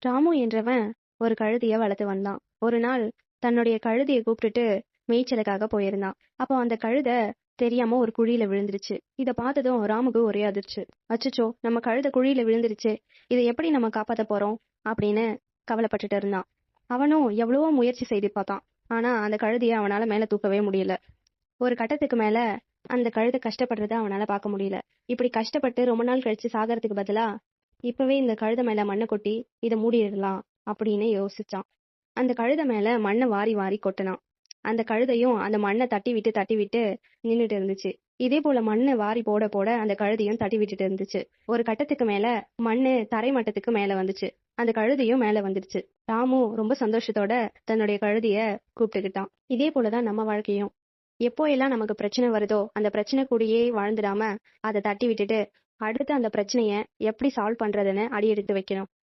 ராமு என்றவன் ஒரு கழுதைய வளர்த்து வந்தான். ஒரு நாள் தன்னுடைய கழுதைய கூப்பிட்டுட்டு மேய்ச்சலுக்காக போயிருந்தான். அப்போ அந்த கழுதை தெரியாம ஒரு குழியில விழுந்துருச்சு. இத பார்த்ததும் ராமுக்கு ஒரே அதிர்ச்சி. அச்சச்சோ, நம்ம கழுதை குழியில விழுந்துருச்சு, இதை எப்படி நம்ம காப்பாத்த போறோம் அப்படின்னு கவலைப்பட்டுட்டு இருந்தான். அவனும் எவ்வளவோ முயற்சி செய்து பார்த்தான். ஆனா அந்த கழுதைய அவனால மேல தூக்கவே முடியல. ஒரு கட்டத்துக்கு மேல அந்த கழுதை கஷ்டப்படுறத அவனால பார்க்க முடியல. இப்படி கஷ்டப்பட்டு ரொம்ப நாள் கழிச்சு சாகறதுக்கு பதிலா இப்பவே இந்த கழுதை மேல மண்ணை கொட்டி இதை மூடிடலாம் அப்படின்னு யோசிச்சான். அந்த கழுதை மேல மண்ணை வாரி வாரி கொட்டினான். அந்த கழுதையும் அந்த மண்ணை தட்டி விட்டு நின்னுட்டு இருந்துச்சு. இதே போல மண்ணை வாரி போட போட அந்த கழுதையும் தட்டி விட்டுட்டு இருந்துச்சு. ஒரு கட்டத்துக்கு மேல மண்ணு தரை மட்டத்துக்கு மேல வந்துச்சு. அந்த கழுதையும் மேல வந்துடுச்சு. ராமு ரொம்ப சந்தோஷத்தோட தன்னுடைய கழுதைய கூப்பிட்டுக்கிட்டான். இதே போலதான் நம்ம வாழ்க்கையும். எப்போ எல்லாம் நமக்கு பிரச்சனை வருதோ அந்த பிரச்சனை கூடயே வாழ்ந்துடாம அதை தட்டி விட்டுட்டு அடுத்து அந்த பிரச்சனைய எப்படி சால்வ் பண்றதுன்னு அடி எடுத்து வைக்கணும்.